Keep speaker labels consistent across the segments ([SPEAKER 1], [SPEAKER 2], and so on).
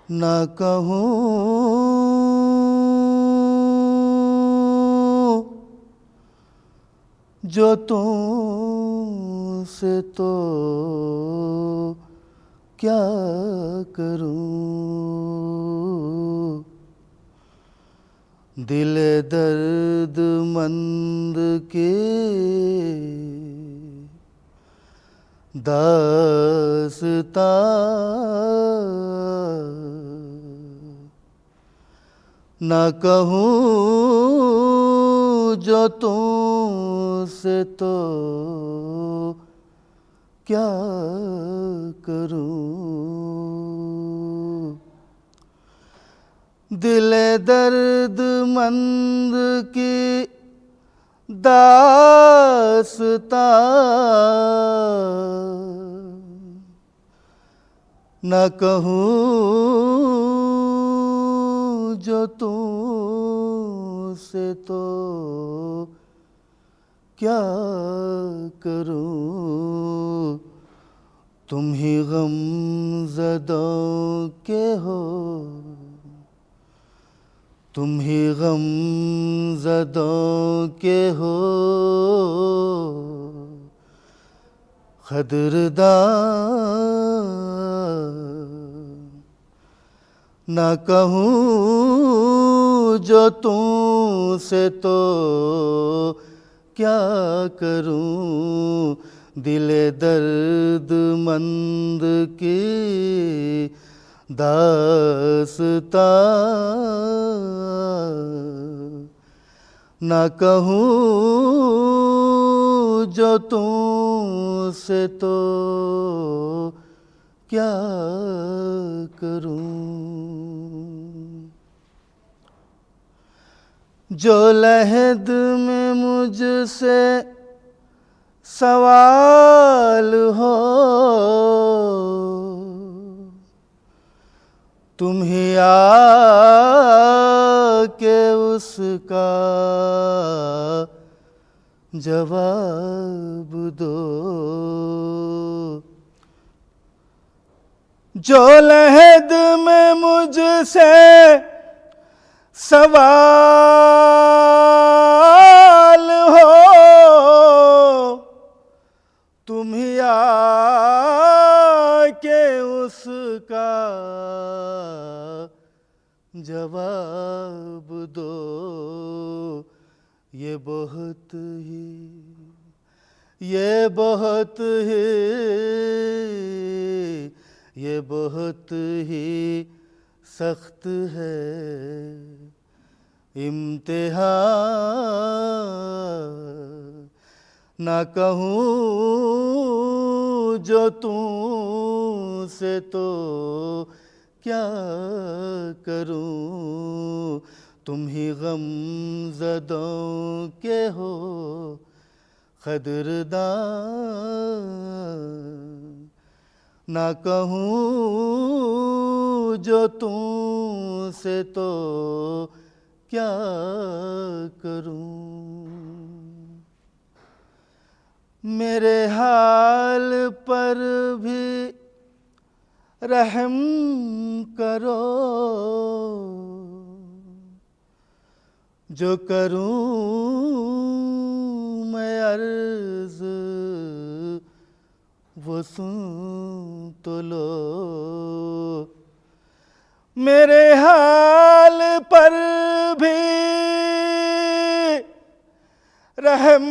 [SPEAKER 1] نہ کہوں جو تم سے تو کیا کروں، دل درد مند کے داستان، نہ کہوں جو تم سے تو کیا کروں، دل درد مند کی داستان، نہ کہوں جو تم سے تو کیا کروں، تم ہی غم زدوں کے ہو، تم ہی غم زدوں کے ہو قدردان، نہ کہوں جو تم سے تو کیا کروں، دل درد مند کی داستان، نہ کہوں جو تم سے تو کیا کروں، جو لحد میں مجھ سے سوال ہو تم ہی آ کے اس کا جواب دو، جو لحد میں مجھ سے سوال ہو تم ہی آ کے اس کا جواب دو، یہ بہت ہی سخت ہے امتحان، نہ کہوں جو تم سے تو کیا کروں، تم ہی غم زدوں کے ہو قدردان، نہ کہوں جو تم سے تو کیا کروں، میرے حال پر بھی رحم کرو، جو کروں میں عرض وہ سن تو لو، میرے حال پر بھی رحم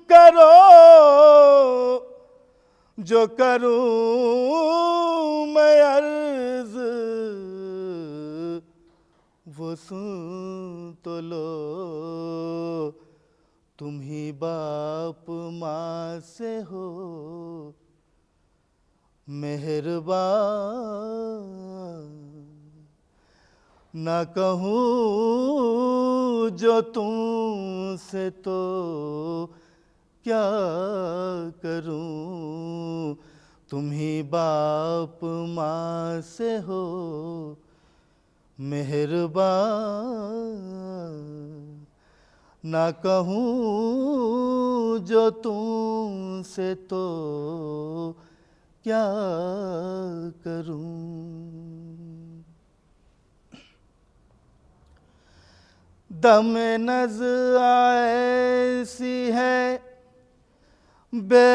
[SPEAKER 1] کرو، جو کروں میں عرض وہ سن تو لو، تم ہی باپ ماں سے ہو مہربان، نہ کہوں جو تم سے تو کیا کروں، تم ہی باپ ماں سے ہو مہربان، نہ کہوں جو تم سے تو کیا کروں. دم نز ایسی ہے بے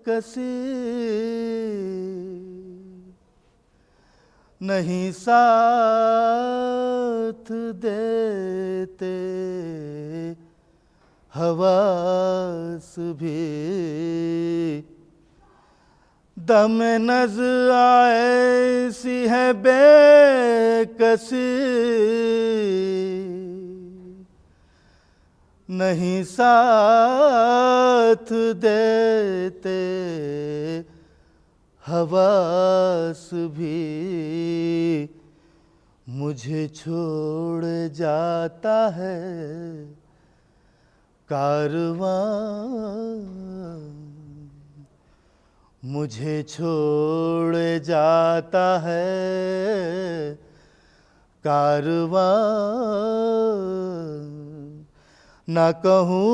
[SPEAKER 1] کسی، نہیں ساتھ دیتے حواس بھی. دم نز ایسی ہے بے کسی، نہیں ساتھ دیتے حواس بھی. مجھے چھوڑ جاتا ہے کارواں، مجھے چھوڑ جاتا ہے کارواں. نہ کہوں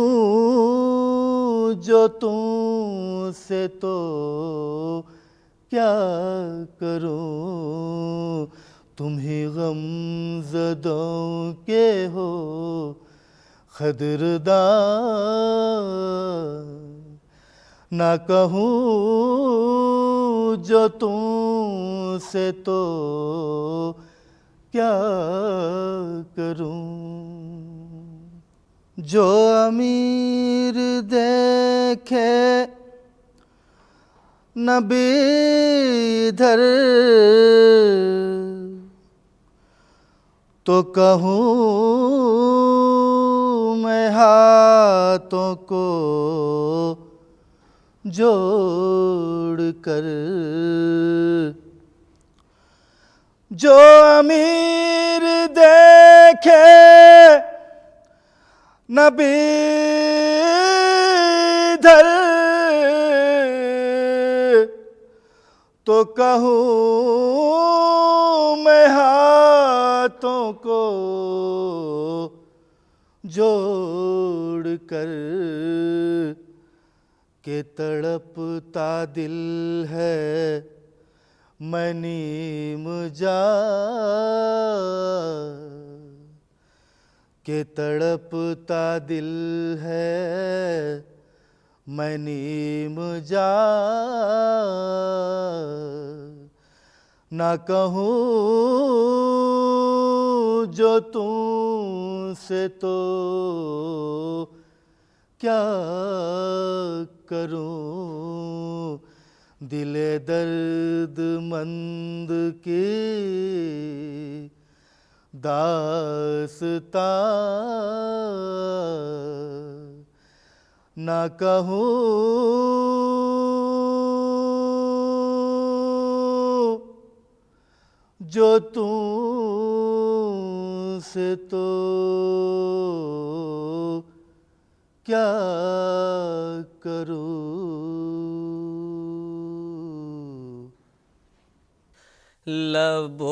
[SPEAKER 1] جو تم سے تو کیا کروں. تم ہی غم زدوں کے ہو قدردان. نہ کہوں جو تم سے تو کیا کروں. جو امیر دیکھے نہ ادھر تو کہوں میں ہاتھوں کو جوڑ کر. جو امیر دیکھے نہ ادھر تو کہوں میں ہاتھوں کو جوڑ کر کہ تڑپتا دل ہے میں نیم جان. کہ تڑپتا دل ہے میں نیم جان. نہ کہوں جو تم سے تو کیا کروں. دل درد مند کی داستان. نہ کہوں جو تم سے تو کیا کروں.
[SPEAKER 2] لب و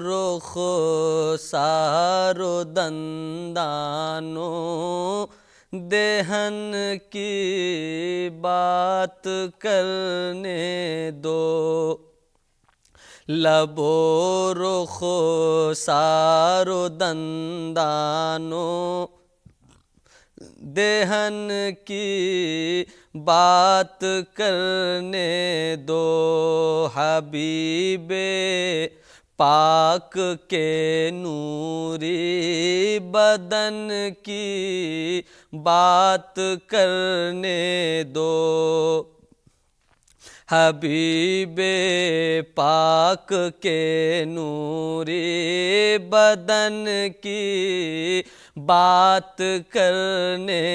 [SPEAKER 2] رخسار و دندانوں دہن کی بات کرنے دو. لب و رخسار و دندانوں دہن کی بات کرنے دو. حبیب پاک کے نوری بدن کی بات کرنے دو. حبیب پاک کے نوری بدن کی بات کرنے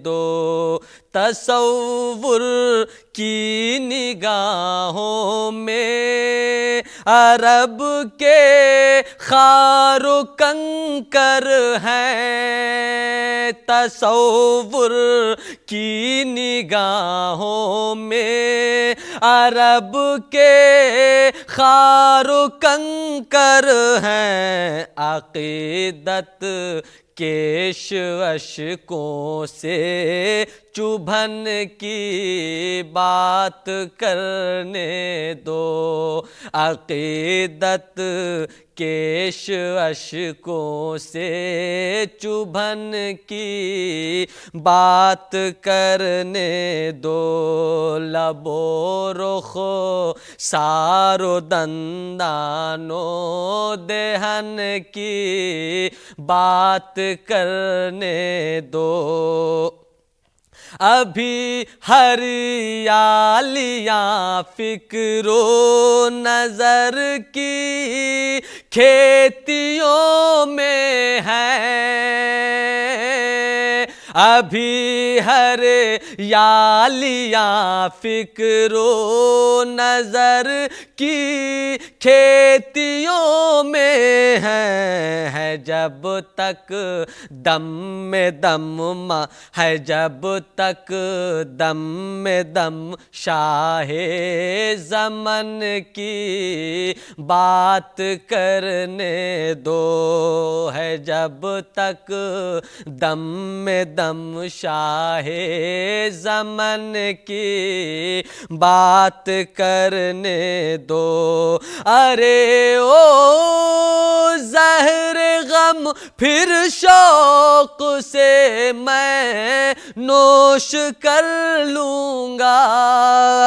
[SPEAKER 2] دو. تصور کی نگاہوں میں عرب کے خار و کنکر ہیں. تصور کی نگاہوں میں عرب کے خار و کنکر ہیں. عقیدت کیش اشکوں سے چبھن کی بات کرنے دو، عقیدت کیش اشکوں سے چبھن کی بات کرنے دو، لب و رخ سارو دندانو دہن کی بات کرنے دو، ابھی ہریالیاں فکر و نظر کی کھیتیوں میں ہیں، ابھی ہریالیاں فکر و نظر کی کھیتیوں میں ہے جب تک دم میں دم ہے، جب تک دم میں دم شاہ زمن کی بات کرنے دو، ہے جب تک دم میں دم شاہ زمن کی بات کرنے دو، ارے او زہر غم پھر شوق سے میں نوش کر لوں گا،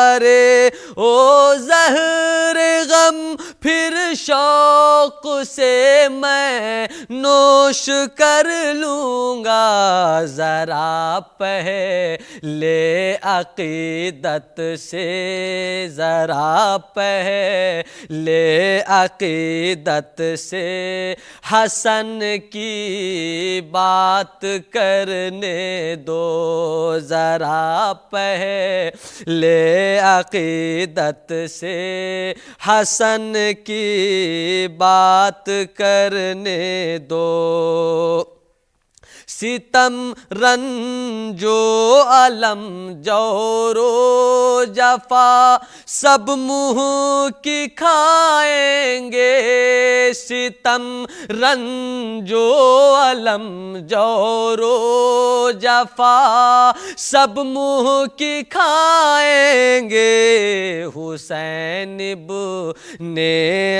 [SPEAKER 2] ارے او زہر غم پھر شوق سے میں نوش کر لوں گا، ذرا پہلے عقیدت سے، ذرا پہلے عقیدت سے حسن کی بات کرنے دو، ذرا پہلے عقیدت سے حسن کی بات کرنے دو، ستم رنج و الم جور و جفا سب منہ کی کھائیں گے، ستم رنج و الم جور و جفا سب منہ کی کھائیں گے، حسین ابن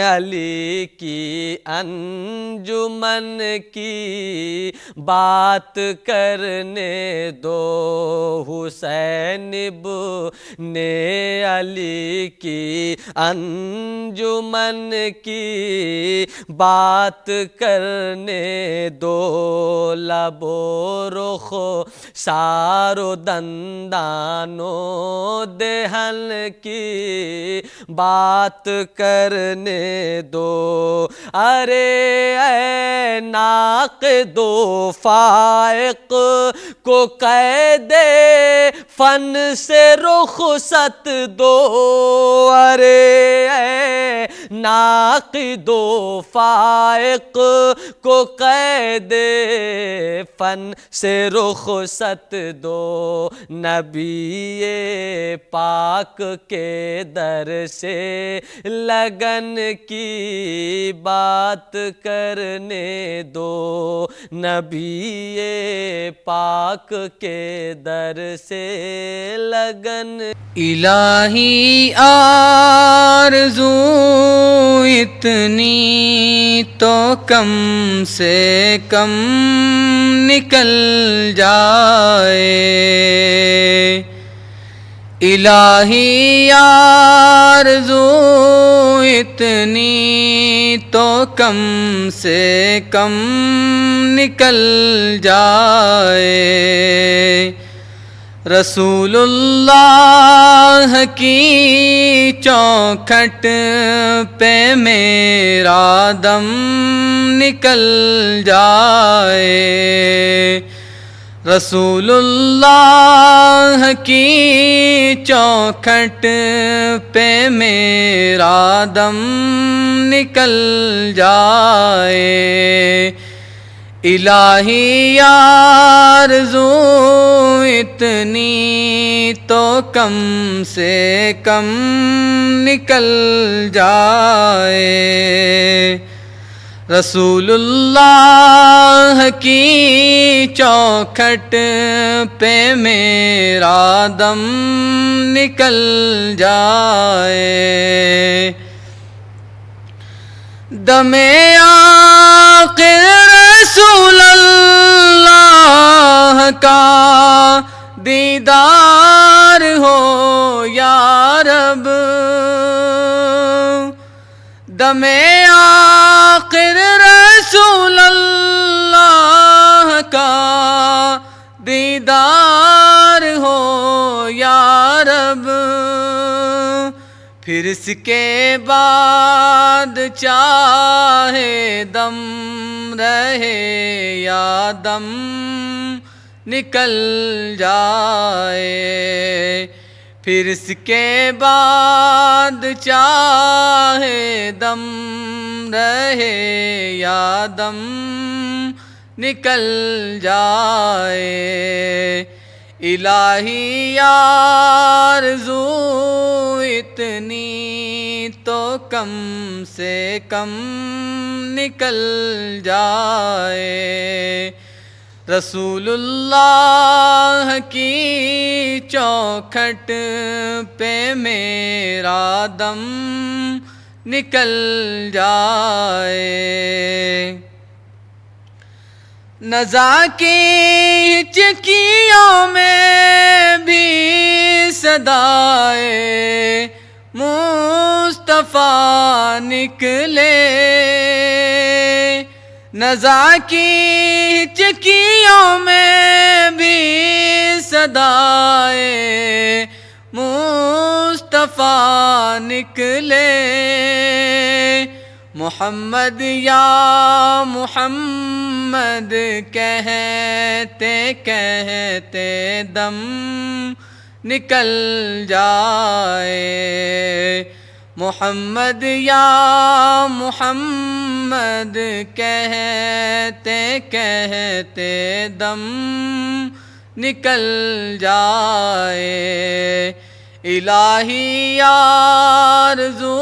[SPEAKER 2] علی کی انجمن کی بات کرنے دو، حسین ابن علی کی انجمن کی بات کرنے دو، لب و رخ سارو دندانو دہن کی بات کرنے دو، ارے اے ناقد و فائق کو قید فن سے رخصت دو، ارے اے ناقد و فائق کو قید فن سے رخصت دو، نبی پاک کے در سے لگن کی بات کرنے دو، نبی پاک کے در سے لگن،
[SPEAKER 3] الہی آرزو اتنی تو کم سے کم نکل جائے، الہی آرزو اتنی تو کم سے کم نکل جائے، رسول اللہ کی چوکھٹ پہ میرا دم نکل جائے، رسول اللہ کی چوکھٹ پہ میرا دم نکل جائے، الہی آرزو اتنی تو کم سے کم نکل جائے، رسول اللہ کی چوکھٹ پہ میرا دم نکل جائے، دم آخر رسول اللہ کا دیدار ہو یا رب، دم آخر رسول اللہ کا دیدار ہو یا رب، پھر اس کے بعد چاہے دم رہے یا دم نکل جائے، پھر اس کے بعد چاہے دم رہے یا دم نکل جائے، الہی آرزو اتنی تو کم سے کم نکل جائے، رسول اللہ کی چوکھٹ پہ میرا دم نکل جائے، نزا کی چکیوں میں بھی صدائے مصطفیٰ نکلے، نزا کی چکیوں میں بھی صدائے مصطفیٰ نکلے، محمد یا محمد کہتے کہتے دم نکل جائے، محمد یا محمد کہتے کہتے دم نکل جائے، الہی آرزو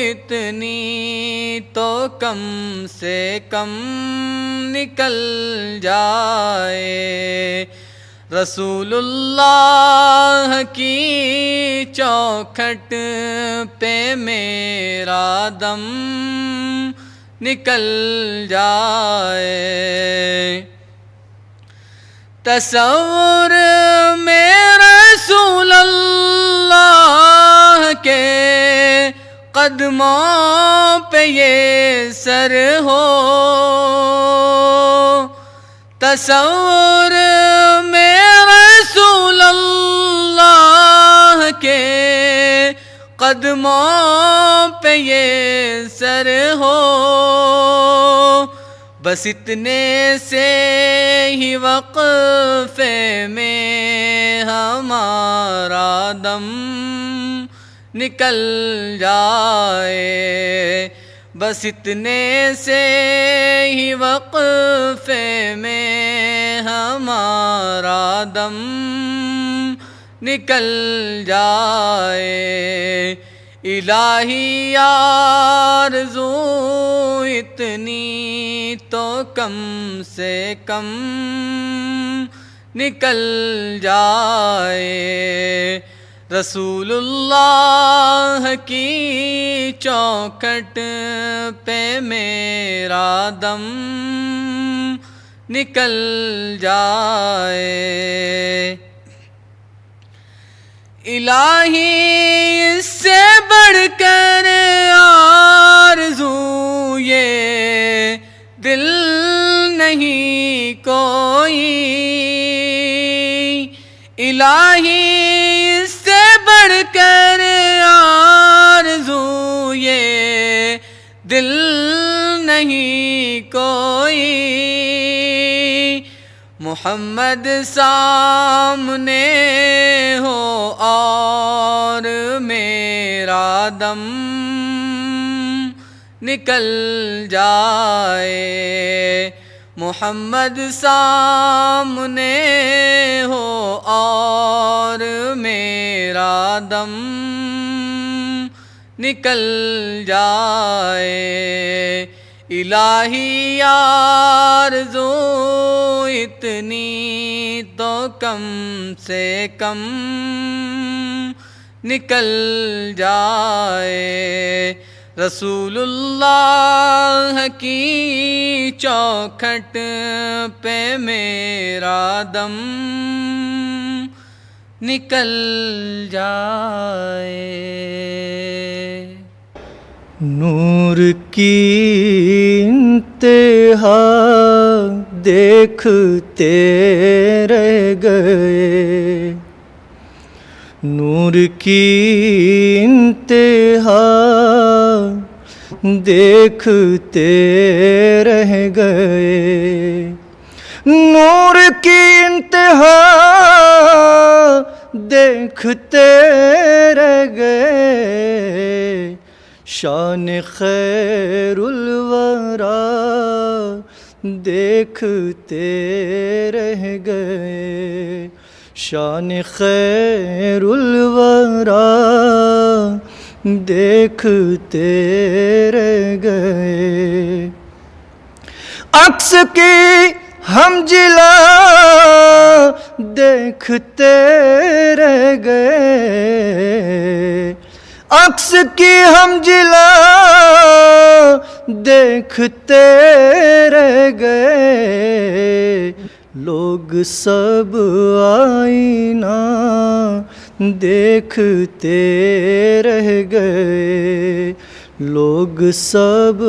[SPEAKER 3] اتنی تو کم سے کم نکل جائے، رسول اللہ کی چوکھٹ پہ میرا دم نکل جائے، تصور میں رسول اللہ کے قدموں پہ یہ سر ہو، تصور میں رسول اللہ کے قدموں پہ یہ سر ہو، بس اتنے سے ہی وقفے میں ہمارا دم نکل جائے، بس اتنے سے ہی وقفے میں ہمارا دم نکل جائے، الہی آرزو اتنی تو کم سے کم نکل جائے، رسول اللہ کی چوکھٹ پہ میرا دم نکل جائے، الہی اس سے بڑھ کر آرزو یہ دل نہیں کوئی، الہی اس سے بڑھ کر آرزو یہ دل نہیں کوئی، محمد سامنے ہو اور میرا دم نکل جائے، محمد سامنے ہو اور میرا دم نکل جائے، الہی آرزو اتنی تو کم سے کم نکل جائے، رسول اللہ کی چوکھٹ پہ میرا دم نکل جائے۔
[SPEAKER 1] نور کی انتہا دیکھتے رہ گئے، نور کی انتہا دیکھتے رہ گئے، نور کی انتہا دیکھتے رہ گئے، شان خیر الورا دیکھتے رہ گئے، شان خیر الورا دیکھتے رہ گئے، عکس کی ہم جلا دیکھتے رہ گئے، عکس کی ہم جلا دیکھتے رہ گئے، لوگ سب آئینہ دیکھتے رہ گئے، لوگ سب